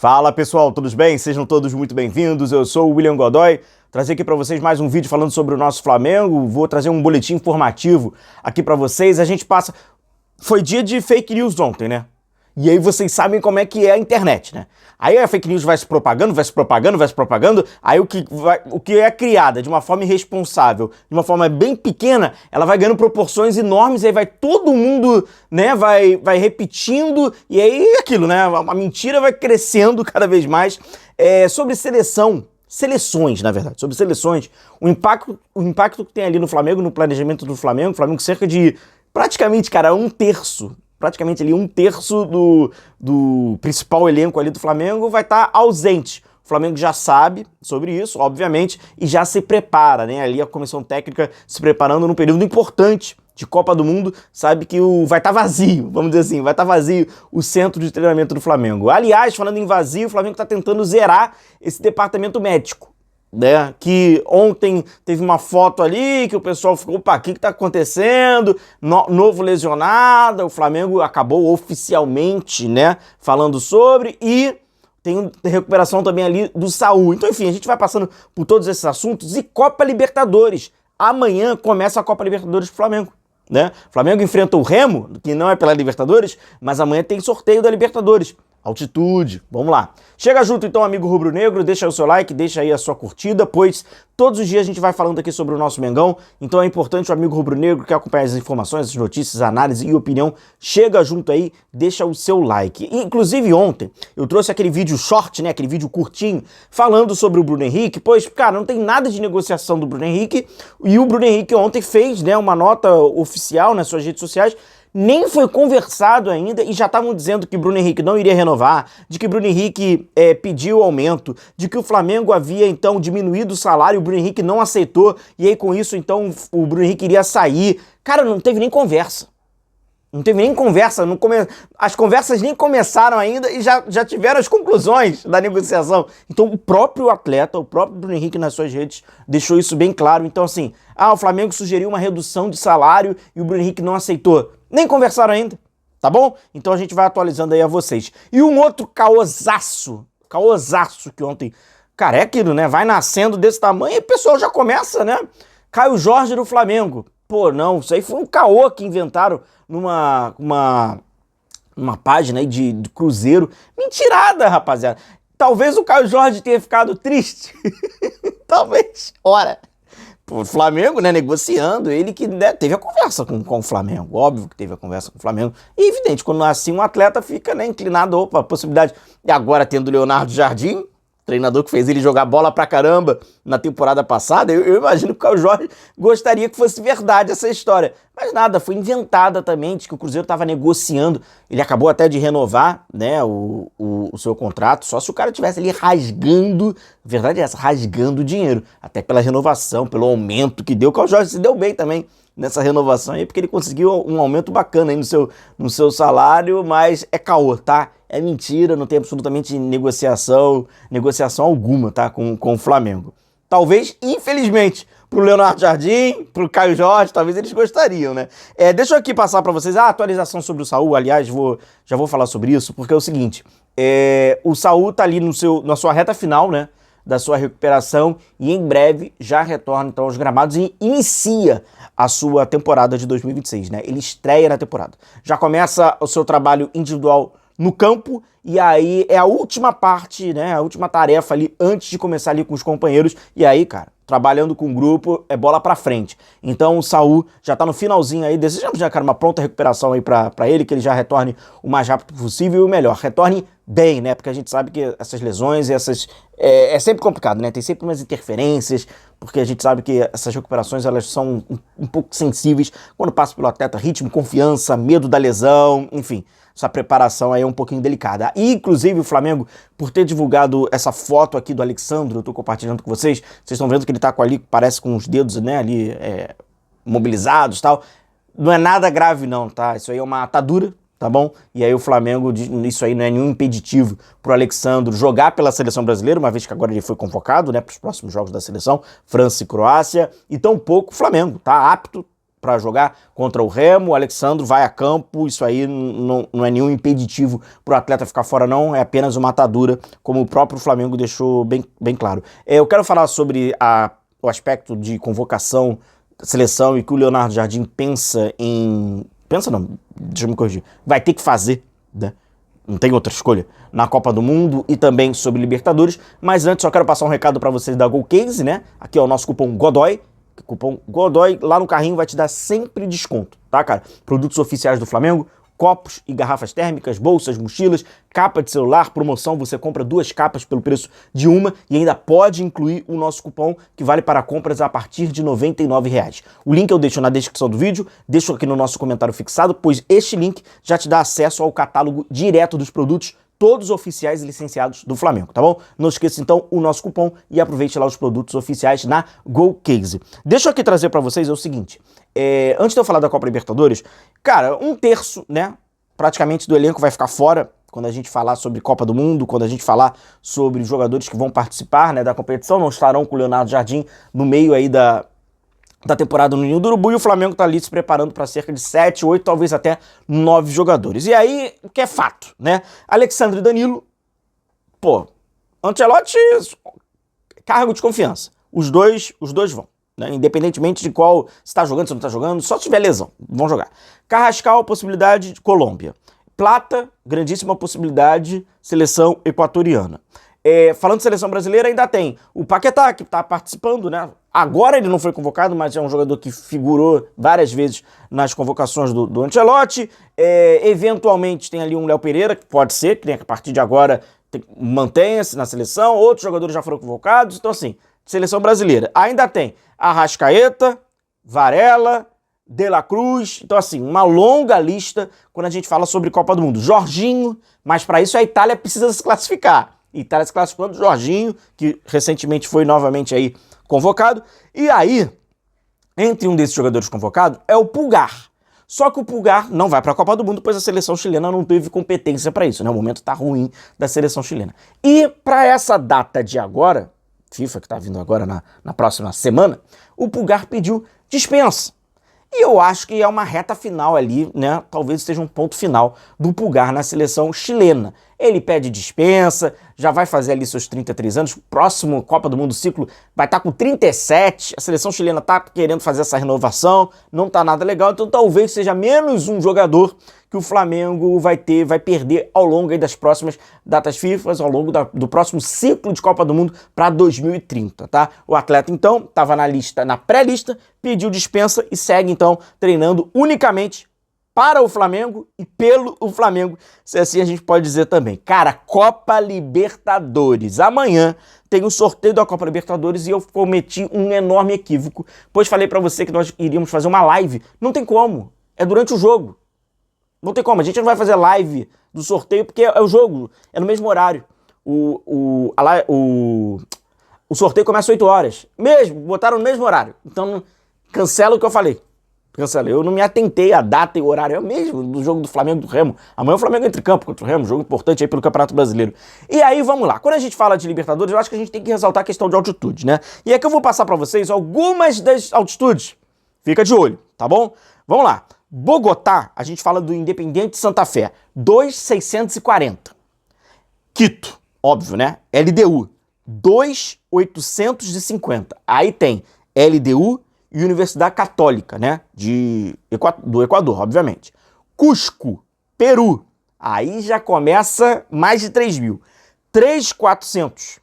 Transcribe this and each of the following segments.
Fala pessoal, tudo bem? Sejam todos muito bem-vindos, eu sou o William Godoy, trazer aqui para vocês mais um vídeo falando sobre o nosso Flamengo, vou trazer um boletim informativo aqui para vocês, foi dia de fake news ontem, né? E aí vocês sabem como é que é a internet, né? Aí a fake news vai se propagando, aí o que é criada de uma forma irresponsável, de uma forma bem pequena, ela vai ganhando proporções enormes, aí vai todo mundo, né, vai repetindo, e aí aquilo, né, a mentira vai crescendo cada vez mais. Sobre seleções, na verdade, sobre seleções, o impacto que tem ali no Flamengo, no planejamento do Flamengo, cerca de praticamente, cara, praticamente ali um terço do principal elenco ali do Flamengo vai estar ausente. O Flamengo já sabe sobre isso, obviamente, e já se prepara, né? Ali a comissão técnica se preparando num período importante de Copa do Mundo, sabe que vai estar vazio, vamos dizer assim, vai estar vazio o centro de treinamento do Flamengo. Aliás, falando em vazio, o Flamengo está tentando zerar esse departamento médico, né, que ontem teve uma foto ali que o pessoal ficou, opa, o que está acontecendo? Novo lesionado, o Flamengo acabou oficialmente, né, falando sobre, e tem recuperação também ali do Saúl. Então, enfim, a gente vai passando por todos esses assuntos. E Copa Libertadores. Amanhã começa a Copa Libertadores pro Flamengo, né? O Flamengo enfrenta o Remo, que não é pela Libertadores, mas amanhã tem sorteio da Libertadores. Altitude, vamos lá. Chega junto então, amigo rubro-negro, deixa aí o seu like, deixa aí a sua curtida, pois todos os dias a gente vai falando aqui sobre o nosso Mengão, então é importante o amigo rubro-negro que acompanha as informações, as notícias, a análise e opinião, chega junto aí, deixa o seu like. Inclusive ontem eu trouxe aquele vídeo short, né, aquele vídeo curtinho, falando sobre o Bruno Henrique, pois, cara, não tem nada de negociação do Bruno Henrique, e o Bruno Henrique ontem fez, né, uma nota oficial nas suas redes sociais. Nem foi conversado ainda e já estavam dizendo que Bruno Henrique não iria renovar, de que Bruno Henrique pediu aumento, de que o Flamengo havia então diminuído o salário, o Bruno Henrique não aceitou e aí com isso então o Bruno Henrique iria sair. Cara, não teve nem conversa. Não teve nem conversa, as conversas nem começaram ainda e já tiveram as conclusões da negociação. Então o próprio atleta, o próprio Bruno Henrique nas suas redes deixou isso bem claro. Então assim, o Flamengo sugeriu uma redução de salário e o Bruno Henrique não aceitou. Nem conversaram ainda, tá bom? Então a gente vai atualizando aí a vocês. E um outro caosaço que ontem, cara, é aquilo, né? Vai nascendo desse tamanho e o pessoal já começa, né? Caio Jorge do Flamengo. Pô, não, isso aí foi um caô que inventaram numa página aí de Cruzeiro. Mentirada, rapaziada. Talvez o Caio Jorge tenha ficado triste. Talvez. Ora, o Flamengo, né, negociando, ele que, né, teve a conversa com o Flamengo, óbvio que teve a conversa com o Flamengo, e evidente, quando assim um atleta fica, né, inclinado, opa, a possibilidade, e agora tendo o Leonardo Jardim, treinador que fez ele jogar bola pra caramba na temporada passada, eu imagino que o Caio Jorge gostaria que fosse verdade essa história. Mas nada, foi inventada também, de que o Cruzeiro estava negociando, ele acabou até de renovar, né, o seu contrato, só se o cara tivesse ali rasgando, a verdade é essa, rasgando dinheiro, até pela renovação, pelo aumento que deu. O Caio Jorge se deu bem também nessa renovação aí, porque ele conseguiu um aumento bacana aí no seu salário, mas é caô, tá? É mentira, não tem absolutamente negociação alguma, tá, com o Flamengo. Talvez, infelizmente, pro Leonardo Jardim, pro Caio Jorge, talvez eles gostariam, né? Deixa eu aqui passar para vocês a atualização sobre o Saúl, aliás, já vou falar sobre isso, porque é o seguinte, o Saúl tá ali na sua reta final, né, da sua recuperação, e em breve já retorna então aos gramados e inicia a sua temporada de 2026, né? Ele estreia na temporada. Já começa o seu trabalho individual no campo, e aí é a última parte, né, a última tarefa ali antes de começar ali com os companheiros, e aí, cara, trabalhando com o grupo, é bola pra frente. Então o Saúl já tá no finalzinho aí, desejamos já, cara, uma pronta recuperação aí pra ele, que ele já retorne o mais rápido possível e o melhor, retorne bem, né, porque a gente sabe que essas lesões, é sempre complicado, né, tem sempre umas interferências, porque a gente sabe que essas recuperações, elas são um pouco sensíveis quando passa pelo atleta, ritmo, confiança, medo da lesão, enfim, essa preparação aí é um pouquinho delicada. E, inclusive, o Flamengo, por ter divulgado essa foto aqui do Alexandro, eu tô compartilhando com vocês estão vendo que ele tá ali, parece com os dedos, né, ali, mobilizados e tal. Não é nada grave não, tá? Isso aí é uma atadura, tá bom? E aí o Flamengo, isso aí não é nenhum impeditivo pro Alexandro jogar pela seleção brasileira, uma vez que agora ele foi convocado, né, para os próximos jogos da seleção, França e Croácia, e tampouco o Flamengo, tá apto para jogar contra o Remo, o Alexandro vai a campo, isso aí não é nenhum impeditivo para o atleta ficar fora não, é apenas uma atadura, como o próprio Flamengo deixou bem claro. Eu quero falar sobre o aspecto de convocação, seleção e que o Leonardo Jardim pensa em... Pensa não, deixa eu me corrigir. Vai ter que fazer, né? Não tem outra escolha, na Copa do Mundo e também sobre Libertadores. Mas antes só quero passar um recado para vocês da GoCase, né? Aqui é o nosso cupom Godoy. Cupom Godoy lá no carrinho vai te dar sempre desconto, tá, cara? Produtos oficiais do Flamengo, copos e garrafas térmicas, bolsas, mochilas, capa de celular, promoção, você compra 2 capas pelo preço de uma e ainda pode incluir o nosso cupom que vale para compras a partir de R$ 99. O link eu deixo na descrição do vídeo, deixo aqui no nosso comentário fixado, pois este link já te dá acesso ao catálogo direto dos produtos, todos oficiais e licenciados do Flamengo, tá bom? Não esqueça então o nosso cupom e aproveite lá os produtos oficiais na GoCase. Deixa eu aqui trazer para vocês o seguinte, antes de eu falar da Copa Libertadores, cara, 1/3, né, praticamente do elenco vai ficar fora quando a gente falar sobre Copa do Mundo, quando a gente falar sobre jogadores que vão participar, né, da competição, não estarão com o Leonardo Jardim no meio aí da temporada no Ninho do Urubu, e o Flamengo tá ali se preparando para cerca de 7, 8, talvez até 9 jogadores. E aí, o que é fato, né? Alexandre e Danilo, pô, Ancelotti, cargo de confiança. Os dois vão, né? Independentemente de qual, se tá jogando, se não tá jogando, só se tiver lesão, vão jogar. Carrascal, possibilidade de Colômbia. Plata, grandíssima possibilidade, seleção equatoriana. Falando de seleção brasileira, ainda tem o Paquetá, que tá participando, né? Agora ele não foi convocado, mas é um jogador que figurou várias vezes nas convocações do Ancelotti. Eventualmente tem ali um Léo Pereira, que pode ser, que a partir de agora mantenha-se na seleção. Outros jogadores já foram convocados. Então, assim, seleção brasileira. Ainda tem Arrascaeta, Varela, De La Cruz. Então, assim, uma longa lista quando a gente fala sobre Copa do Mundo. Jorginho, mas para isso a Itália precisa se classificar. Itália se classificando, Jorginho, que recentemente foi novamente aí convocado. E aí, entre um desses jogadores convocados, é o Pulgar. Só que o Pulgar não vai para a Copa do Mundo, pois a seleção chilena não teve competência para isso, né? O momento tá ruim da seleção chilena. E para essa data de agora, FIFA que tá vindo agora na próxima semana, o Pulgar pediu dispensa. E eu acho que é uma reta final ali, né? Talvez seja um ponto final do Pulgar na seleção chilena. Ele pede dispensa, já vai fazer ali seus 33 anos, próximo Copa do Mundo ciclo vai estar com 37, a seleção chilena tá querendo fazer essa renovação, não tá nada legal, então talvez seja menos um jogador que o Flamengo vai perder ao longo aí das próximas datas FIFA, ao longo do próximo ciclo de Copa do Mundo para 2030, tá? O atleta então estava na pré-lista, pediu dispensa e segue então treinando unicamente para o Flamengo e pelo o Flamengo, se assim a gente pode dizer também. Cara, Copa Libertadores. Amanhã tem o sorteio da Copa Libertadores e eu cometi um enorme equívoco, pois falei para você que nós iríamos fazer uma live. Não tem como, é durante o jogo. Não tem como, a gente não vai fazer live do sorteio porque é o jogo, é no mesmo horário. O sorteio começa às 8 horas. Mesmo, botaram no mesmo horário. Então cancela o que eu falei. Cancelei. Eu não me atentei à data e horário, é o mesmo do jogo do Flamengo do Remo. Amanhã o Flamengo entra em campo contra o Remo, jogo importante aí pelo Campeonato Brasileiro. E aí, vamos lá. Quando a gente fala de Libertadores, eu acho que a gente tem que ressaltar a questão de altitude, né? E aqui eu vou passar pra vocês algumas das altitudes. Fica de olho, tá bom? Vamos lá. Bogotá, a gente fala do Independiente Santa Fé, 2.640. Quito, óbvio, né? LDU, 2.850. Aí tem LDU e Universidade Católica, né, do Equador, obviamente. Cusco, Peru, aí já começa mais de 3.000. 3.400,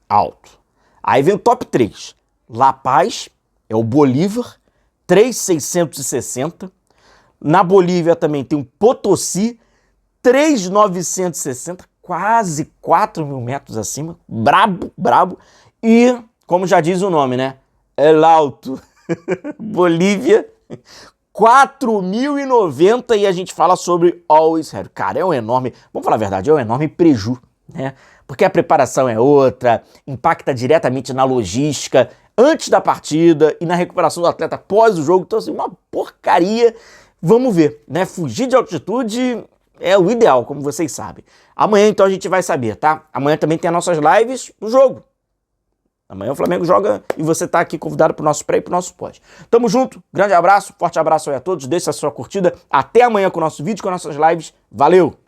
alto. Aí vem o top 3. La Paz, é o Bolívar, 3.660. Na Bolívia também tem o Potosí, 3.960, quase 4.000 metros acima. Brabo, brabo. E, como já diz o nome, né, El Alto, Bolívia, 4.090 e a gente fala sobre Always Ready. Cara, é um enorme, vamos falar a verdade, é um enorme preju, né? Porque a preparação é outra, impacta diretamente na logística antes da partida e na recuperação do atleta após o jogo. Então, assim, uma porcaria. Vamos ver, né? Fugir de altitude é o ideal, como vocês sabem. Amanhã, então, a gente vai saber, tá? Amanhã também tem as nossas lives do jogo. Amanhã o Flamengo joga e você tá aqui convidado pro nosso pré e pro nosso pós. Tamo junto, grande abraço, forte abraço aí a todos, deixa a sua curtida. Até amanhã com o nosso vídeo, com nossas lives. Valeu!